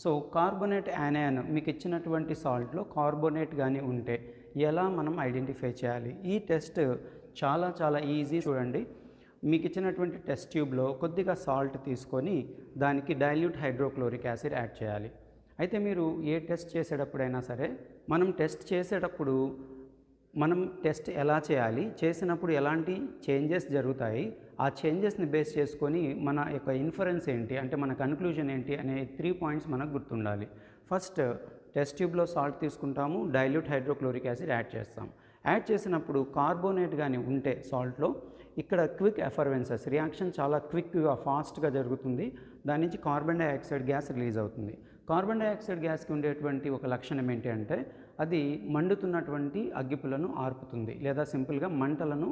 So carbonate యానయాన్ మీకు ఇచ్చినటువంటి సాల్ట్లో carbonate కానీ ఉంటే ఎలా మనం ఐడెంటిఫై చేయాలి? ఈ టెస్ట్ చాలా ఈజీ. చూడండి, మీకు ఇచ్చినటువంటి టెస్ట్ ట్యూబ్లో కొద్దిగా సాల్ట్ తీసుకొని దానికి డైల్యూట్ హైడ్రోక్లోరిక్ యాసిడ్ యాడ్ చేయాలి. అయితే మీరు ఏ టెస్ట్ చేసేటప్పుడైనా సరే మనం టెస్ట్ ఎలా చేయాలి, చేసినప్పుడు ఎలాంటి చేంజెస్ జరుగుతాయి, ఆ చేంజెస్ని బేస్ చేసుకొని మన యొక్క ఇన్ఫరెన్స్ ఏంటి, అంటే మన కన్క్లూజన్ ఏంటి అనే 3 పాయింట్స్ మనకు గుర్తుండాలి. ఫస్ట్, టెస్ట్ ట్యూబ్లో సాల్ట్ తీసుకుంటాము, డైల్యూట్ హైడ్రోక్లోరిక్ యాసిడ్ యాడ్ చేస్తాం. యాడ్ చేసినప్పుడు కార్బోనేట్ కానీ ఉంటే సాల్ట్లో ఇక్కడ క్విక్ ఎఫర్వెన్సెస్ రియాక్షన్ చాలా క్విక్గా ఫాస్ట్గా జరుగుతుంది. దాని నుంచి కార్బన్ డైఆక్సైడ్ గ్యాస్ రిలీజ్ అవుతుంది. కార్బన్ డైఆక్సైడ్ గ్యాస్కి ఉండేటువంటి ఒక లక్షణం ఏంటి అంటే అది మండుతున్నటువంటి అగ్గిపులను ఆర్పుతుంది, లేదా సింపుల్గా మంటలను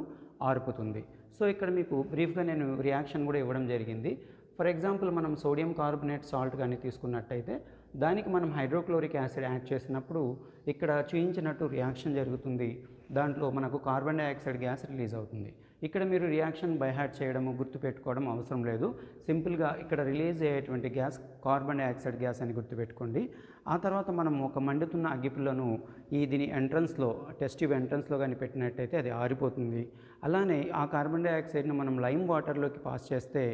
ఆర్పుతుంది. సో ఇక్కడ మీకు బ్రీఫ్గా నేను రియాక్షన్ కూడా ఇవ్వడం జరిగింది. ఫర్ ఎగ్జాంపుల్, మనం సోడియం కార్బోనేట్ సాల్ట్ కానీ తీసుకున్నట్టయితే దానికి మనం హైడ్రోక్లోరిక్ యాసిడ్ యాడ్ చేసినప్పుడు ఇక్కడ చూయించినట్టు రియాక్షన్ జరుగుతుంది. దాంట్లో మనకు కార్బన్ డైఆక్సైడ్ గ్యాస్ రిలీజ్ అవుతుంది. ఇక్కడ మీరు రియాక్షన్ బై హార్ట్ చేయడము, గుర్తుపెట్టుకోవడం అవసరం లేదు. సింపుల్గా ఇక్కడ రిలీజ్ అయ్యేటువంటి గ్యాస్ కార్బన్ డైఆక్సైడ్ గ్యాస్ అని గుర్తుపెట్టుకోండి. ఆ తర్వాత మనం ఒక మండుతున్న అగ్గిపుల్లను దీని ఎంట్రన్స్లో, టెస్ట్ ట్యూబ్ ఎంట్రన్స్లో కానీ పెట్టినట్టయితే అది ఆరిపోతుంది. అలానే ఆ కార్బన్ డైఆక్సైడ్ను మనం లైమ్ వాటర్లోకి పాస్ చేస్తే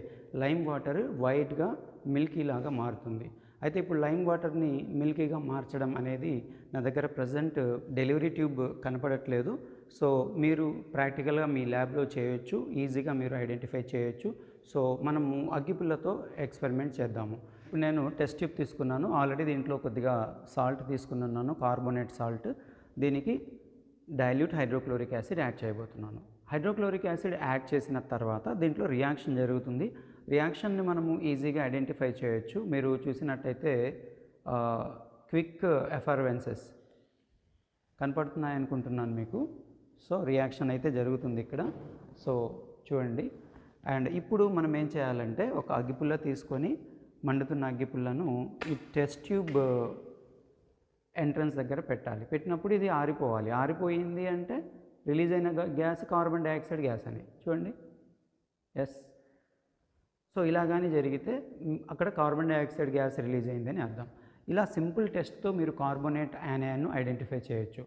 లైమ్ వాటర్ వైట్గా మిల్కీలాగా మారుతుంది. అయితే ఇప్పుడు లైమ్ వాటర్ని మిల్కీగా మార్చడం అనేది నా దగ్గర ప్రజెంట్ డెలివరీ ట్యూబ్ కనపడట్లేదు. సో మీరు ప్రాక్టికల్గా మీ ల్యాబ్లో చేయొచ్చు, ఈజీగా మీరు ఐడెంటిఫై చేయొచ్చు. సో మనము అగ్గిపుల్లతో ఎక్స్పెరిమెంట్ చేద్దాము. ఇప్పుడు నేను టెస్ట్ ట్యూబ్ తీసుకున్నాను, ఆల్రెడీ దీంట్లో కొద్దిగా సాల్ట్ తీసుకున్నాను, కార్బోనేట్ సాల్ట్. దీనికి డైల్యూట్ హైడ్రోక్లోరిక్ యాసిడ్ యాడ్ చేయబోతున్నాను. హైడ్రోక్లోరిక్ యాసిడ్ యాడ్ చేసిన తర్వాత దీంట్లో రియాక్షన్ జరుగుతుంది. రియాక్షన్ని మనము ఈజీగా ఐడెంటిఫై చేయొచ్చు. మీరు చూసినట్టయితే క్విక్ ఎఫర్వెన్సెస్ కనపడుతున్నాయి అనుకుంటున్నాను మీకు. సో రియాక్షన్ అయితే జరుగుతుంది ఇక్కడ. సో చూడండి. అండ్ ఇప్పుడు మనం ఏం చేయాలంటే ఒక అగ్గిపుల్ల తీసుకొని మండుతున్న అగ్గిపుల్లను ఈ టెస్ట్ ట్యూబ్ ఎంట్రన్స్ దగ్గర పెట్టాలి. పెట్టినప్పుడు ఇది ఆరిపోవాలి. ఆరిపోయింది అంటే రిలీజ్ అయిన గ్యాస్ కార్బన్ డైఆక్సైడ్ గ్యాస్ అని చూడండి. ఎస్. సో ఇలా కానీ జరిగితే అక్కడ కార్బన్ డైఆక్సైడ్ గ్యాస్ రిలీజ్ అయిందని అర్థం. ఇలా సింపుల్ టెస్ట్తో మీరు కార్బోనేట్ యానయాన్ను ఐడెంటిఫై చేయొచ్చు.